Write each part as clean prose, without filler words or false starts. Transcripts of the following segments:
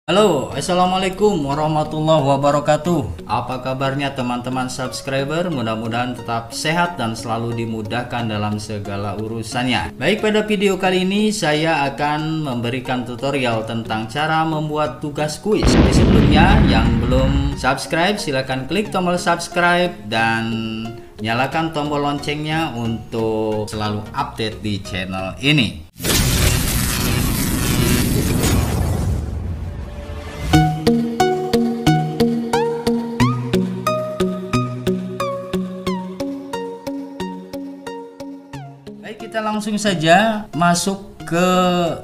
Halo, assalamualaikum warahmatullahi wabarakatuh. Apa kabarnya teman-teman subscriber? Mudah-mudahan tetap sehat dan selalu dimudahkan dalam segala urusannya. Baik, pada video kali ini saya akan memberikan tutorial tentang cara membuat tugas kuis. Tapi sebelumnya, yang belum subscribe silahkan klik tombol subscribe dan nyalakan tombol loncengnya untuk selalu update di channel ini. Baik, kita langsung saja masuk ke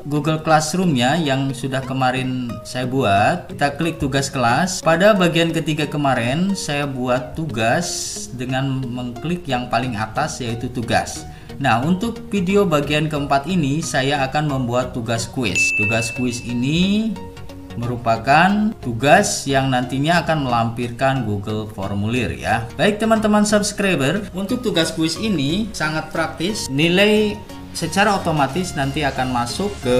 Google Classroom ya, yang sudah kemarin saya buat. Kita klik tugas kelas. Pada bagian ketiga kemarin saya buat tugas dengan mengklik yang paling atas, yaitu tugas. Nah, untuk video bagian keempat ini saya akan membuat tugas kuis. Tugas kuis ini merupakan tugas yang nantinya akan melampirkan Google Formulir ya. Baik teman-teman subscriber, untuk tugas kuis ini sangat praktis. Nilai secara otomatis nanti akan masuk ke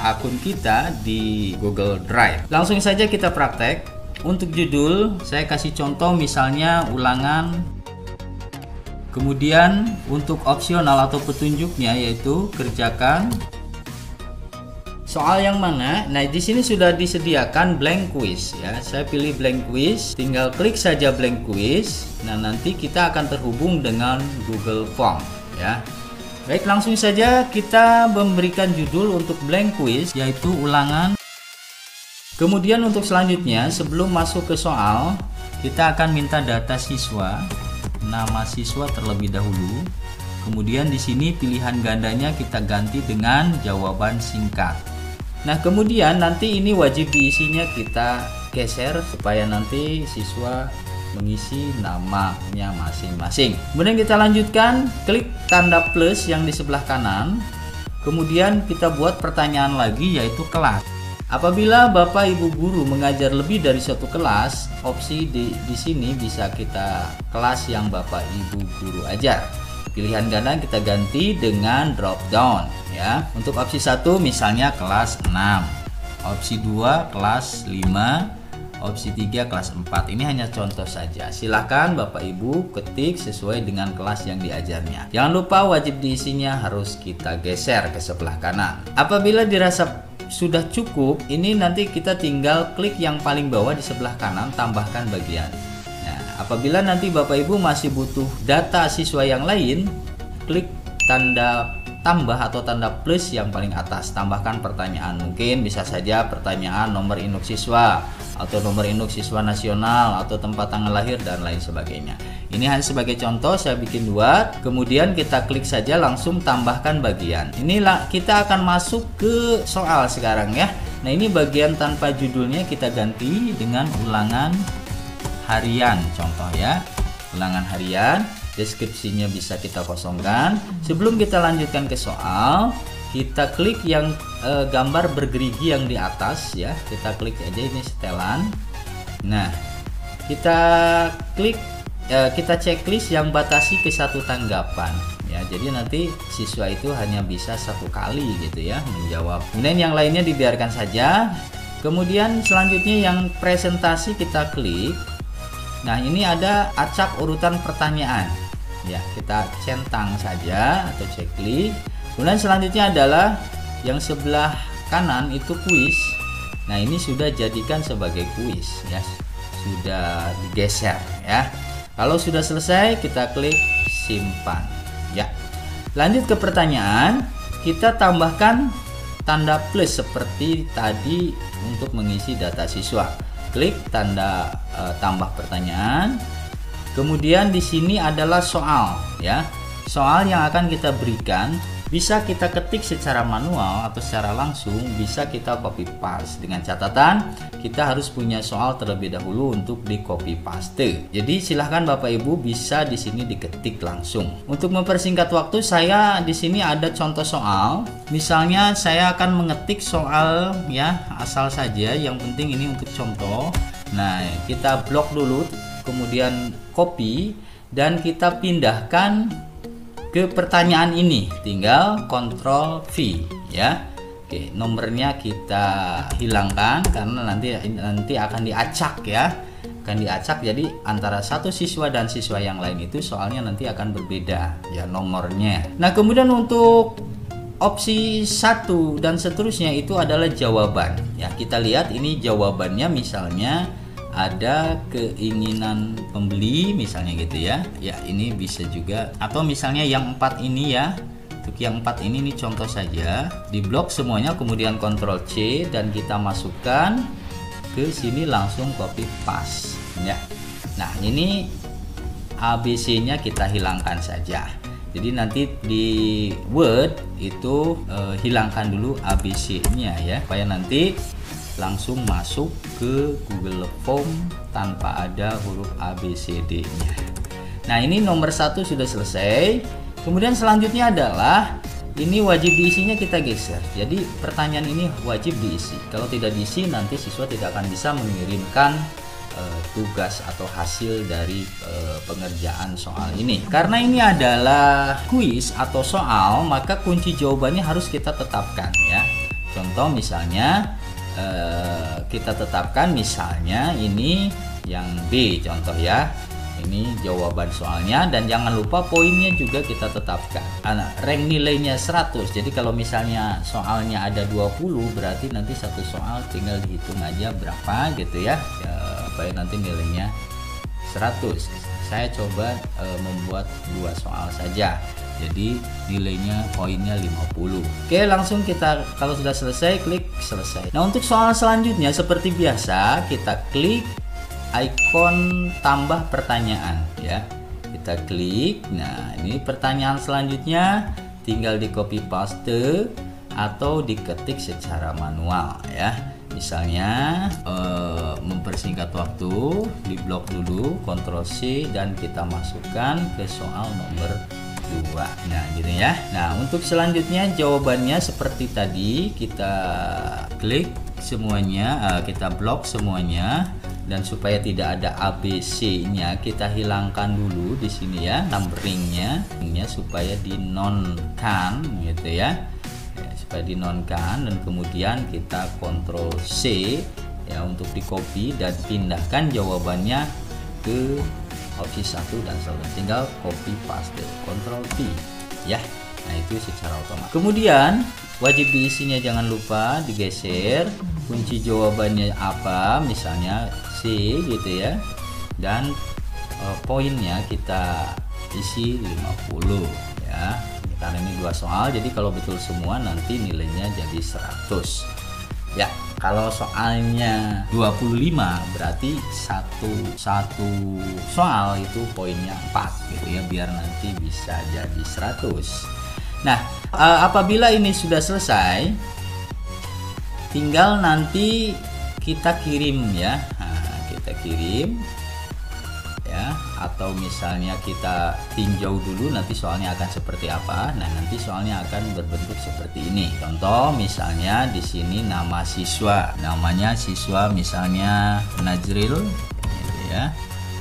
akun kita di Google Drive. Langsung saja kita praktek. Untuk judul saya kasih contoh misalnya ulangan. Kemudian untuk opsional atau petunjuknya yaitu kerjakan soal yang mana. Nah, di sini sudah disediakan blank quiz ya. Saya pilih blank quiz, tinggal klik saja blank quiz. Nah, nanti kita akan terhubung dengan Google Form ya. Baik, langsung saja kita memberikan judul untuk blank quiz yaitu ulangan. Kemudian untuk selanjutnya, sebelum masuk ke soal, kita akan minta data siswa, nama siswa terlebih dahulu. Kemudian di sini pilihan gandanya kita ganti dengan jawaban singkat. Nah, kemudian nanti ini wajib diisinya kita geser supaya nanti siswa mengisi namanya masing-masing. Kemudian kita lanjutkan, klik tanda plus yang di sebelah kanan. Kemudian kita buat pertanyaan lagi yaitu kelas. Apabila Bapak Ibu guru mengajar lebih dari satu kelas, opsi di sini bisa kita kelas yang Bapak Ibu guru ajar. Pilihan ganda kita ganti dengan drop down ya. Untuk opsi 1 misalnya kelas 6, opsi 2 kelas 5, opsi 3 kelas 4. Ini hanya contoh saja. Silahkan Bapak Ibu ketik sesuai dengan kelas yang diajarnya. Jangan lupa wajib diisinya harus kita geser ke sebelah kanan. Apabila dirasa sudah cukup, ini nanti kita tinggal klik yang paling bawah di sebelah kanan, tambahkan bagian. Apabila nanti Bapak Ibu masih butuh data siswa yang lain, klik tanda tambah atau tanda plus yang paling atas, tambahkan pertanyaan. Mungkin bisa saja pertanyaan nomor induk siswa atau nomor induk siswa nasional atau tempat tanggal lahir dan lain sebagainya. Ini hanya sebagai contoh, saya bikin dua. Kemudian kita klik saja langsung tambahkan bagian. Inilah kita akan masuk ke soal sekarang ya. Nah, ini bagian tanpa judulnya kita ganti dengan ulangan harian contoh ya. Ulangan harian, deskripsinya bisa kita kosongkan. Sebelum kita lanjutkan ke soal, kita klik yang gambar bergerigi yang di atas ya. Kita klik aja ini setelan. Nah, kita klik kita checklist yang batasi ke satu tanggapan ya. Jadi nanti siswa itu hanya bisa satu kali gitu ya menjawab. Kemudian yang lainnya dibiarkan saja. Kemudian selanjutnya yang presentasi kita klik. Nah, ini ada acak urutan pertanyaan ya, kita centang saja atau checklist. Kemudian selanjutnya adalah yang sebelah kanan itu kuis. Nah, ini sudah jadikan sebagai kuis ya, sudah digeser ya. Kalau sudah selesai kita klik simpan ya. Lanjut ke pertanyaan, kita tambahkan tanda plus seperti tadi untuk mengisi data siswa. Klik tanda tambah pertanyaan. Kemudian di sini adalah soal ya. Soal yang akan kita berikan bisa kita ketik secara manual atau secara langsung, bisa kita copy paste. Dengan catatan kita harus punya soal terlebih dahulu untuk di copy paste. Jadi silahkan Bapak Ibu bisa di sini diketik langsung. Untuk mempersingkat waktu, saya di sini ada contoh soal. Misalnya saya akan mengetik soal ya, asal saja, yang penting ini untuk contoh. Nah, kita blok dulu, kemudian copy dan kita pindahkan ke pertanyaan ini, tinggal Ctrl V ya. Oke, nomornya kita hilangkan karena nanti akan diacak ya. Akan diacak, jadi antara satu siswa dan siswa yang lain itu soalnya nanti akan berbeda ya nomornya. Nah, kemudian untuk opsi 1 dan seterusnya itu adalah jawaban. Ya, kita lihat ini jawabannya, misalnya ada keinginan pembeli misalnya gitu ya. Ya, ini bisa juga, atau misalnya yang 4 ini ya. Untuk yang 4 ini contoh saja, di blok semuanya, kemudian Ctrl C dan kita masukkan ke sini, langsung copy paste ya. Nah, ini ABC-nya kita hilangkan saja. Jadi nanti di Word itu hilangkan dulu ABC-nya ya, supaya nanti langsung masuk ke Google Form tanpa ada huruf ABCD-nya. Nah, ini nomor 1 sudah selesai. Kemudian selanjutnya adalah ini wajib diisinya, kita geser. Jadi pertanyaan ini wajib diisi. Kalau tidak diisi, nanti siswa tidak akan bisa mengirimkan tugas atau hasil dari pengerjaan soal ini. Karena ini adalah kuis atau soal, maka kunci jawabannya harus kita tetapkan ya. Contoh misalnya kita tetapkan misalnya ini yang B contoh ya. Ini jawaban soalnya, dan jangan lupa poinnya juga kita tetapkan. Rank nilainya 100. Jadi kalau misalnya soalnya ada 20, berarti nanti satu soal tinggal dihitung aja berapa gitu ya. Supaya nanti nilainya 100. Saya coba membuat 2 soal saja. Jadi nilainya poinnya 50. Oke, langsung kita, kalau sudah selesai, klik selesai. Nah, untuk soal selanjutnya seperti biasa kita klik ikon tambah pertanyaan ya. Kita klik. Nah, ini pertanyaan selanjutnya tinggal di copy paste atau diketik secara manual ya. Misalnya mempersingkat waktu, di blok dulu Ctrl C dan kita masukkan ke soal nomor 2. Nah, gitu ya. Nah, untuk selanjutnya jawabannya seperti tadi, kita klik semuanya, kita blok semuanya, dan supaya tidak ada ABC-nya kita hilangkan dulu di sini ya, numberingnya supaya dinonkan gitu ya. Supaya dinonkan, dan kemudian kita Ctrl C ya untuk di copy dan pindahkan jawabannya ke opsi 1 dan selanjutnya tinggal copy paste Ctrl V ya. Nah, itu secara otomatis. Kemudian wajib diisinya jangan lupa digeser, kunci jawabannya apa, misalnya C gitu ya, dan poinnya kita isi 50 ya. Karena ini 2 soal, jadi kalau betul semua nanti nilainya jadi 100 ya. Kalau soalnya 25 berarti satu soal itu poinnya 4 gitu ya, biar nanti bisa jadi 100. Nah, apabila ini sudah selesai, tinggal nanti kita kirim ya. Nah, kita kirim ya, atau misalnya kita tinjau dulu nanti soalnya akan seperti apa. Nah, nanti soalnya akan berbentuk seperti ini. Contoh misalnya di sini nama siswa, namanya siswa misalnya Najril gitu ya.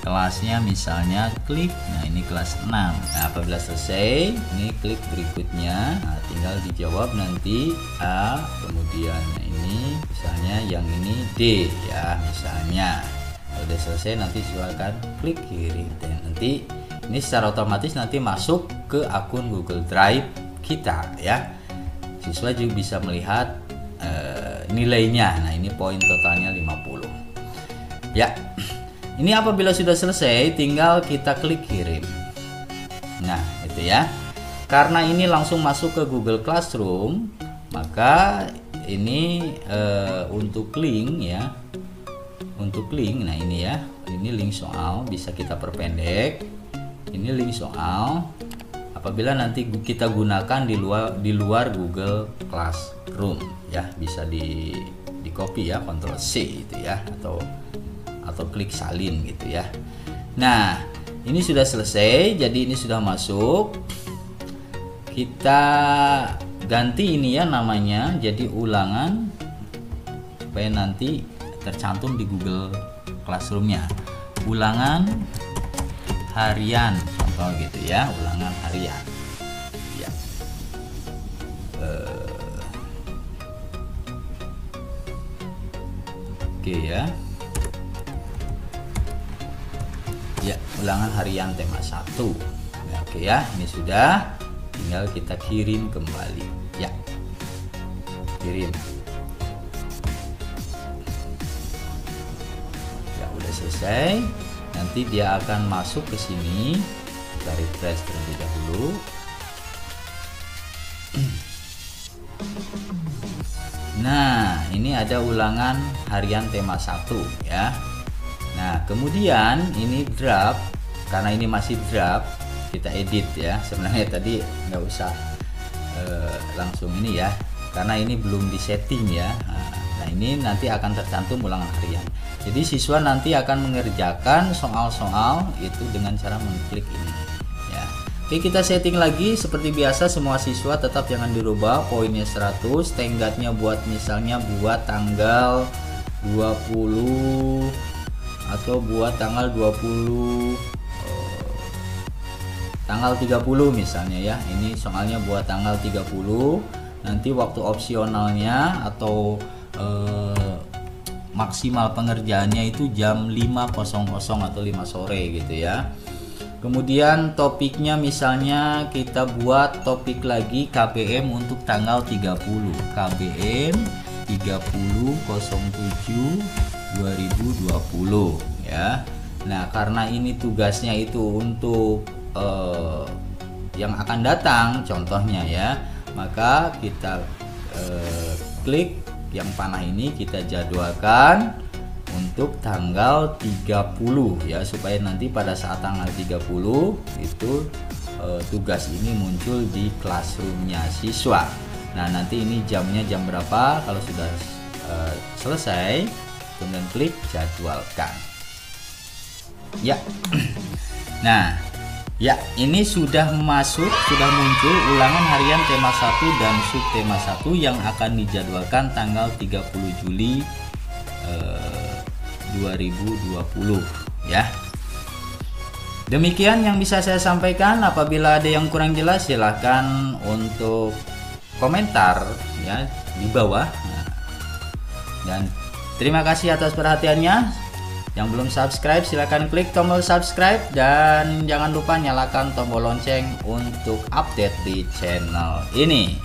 Kelasnya misalnya klik, nah ini kelas 6. Nah, apabila selesai, ini klik berikutnya. Nah, tinggal dijawab nanti A, kemudian ini misalnya yang ini D ya misalnya. Kalau udah selesai nanti silakan klik kiri, dan nanti ini secara otomatis nanti masuk ke akun Google Drive kita ya. Siswa juga bisa melihat nilainya. Nah, ini poin totalnya 50 ya. Ini apabila sudah selesai tinggal kita klik kirim. Nah, itu ya. Karena ini langsung masuk ke Google Classroom, maka ini untuk link ya. Untuk link, nah ini ya. Ini link soal bisa kita perpendek. Ini link soal. Apabila nanti kita gunakan di luar Google Classroom ya, bisa di copy ya, Ctrl C itu ya, atau klik salin gitu ya. Nah, ini sudah selesai, jadi ini sudah masuk. Kita ganti ini ya namanya jadi ulangan, supaya nanti tercantum di Google Classroom-nya. Ulangan harian contoh gitu ya, ulangan harian ya. Oke ya. Ya, ulangan harian tema 1. Nah, oke ya, ini sudah, tinggal kita kirim kembali. Ya. Kirim. Ya, udah selesai. Nanti dia akan masuk ke sini. Kita refresh terlebih dahulu. Nah, ini ada ulangan harian tema 1 ya. Nah, kemudian ini draft, karena ini masih draft, kita edit ya. Sebenarnya tadi nggak usah langsung ini ya, karena ini belum disetting ya. Nah, ini nanti akan tercantum ulangan harian. Jadi siswa nanti akan mengerjakan soal-soal itu dengan cara mengklik ini ya. Oke, kita setting lagi seperti biasa. Semua siswa tetap jangan dirubah, poinnya 100, tenggatnya buat misalnya buat tanggal 20 atau buat tanggal 20 tanggal 30 misalnya ya. Ini soalnya buat tanggal 30. Nanti waktu opsionalnya atau maksimal pengerjaannya itu jam 5.00 atau 5 sore gitu ya. Kemudian topiknya misalnya kita buat topik lagi KBM untuk tanggal 30. KBM 30.07.2020 ya. Nah, karena ini tugasnya itu untuk yang akan datang contohnya ya, maka kita klik yang panah ini, kita jadwalkan untuk tanggal 30 ya, supaya nanti pada saat tanggal 30 itu tugas ini muncul di classroomnya siswa. Nah, nanti ini jamnya jam berapa, kalau sudah selesai kemudian klik jadwalkan ya. Nah ya, ini sudah masuk, sudah muncul ulangan harian tema 1 dan subtema 1 yang akan dijadwalkan tanggal 30 Juli 2020 ya. Demikian yang bisa saya sampaikan. Apabila ada yang kurang jelas silahkan untuk komentar ya di bawah. Dan terima kasih atas perhatiannya. Yang belum subscribe silahkan klik tombol subscribe dan jangan lupa nyalakan tombol lonceng untuk update di channel ini.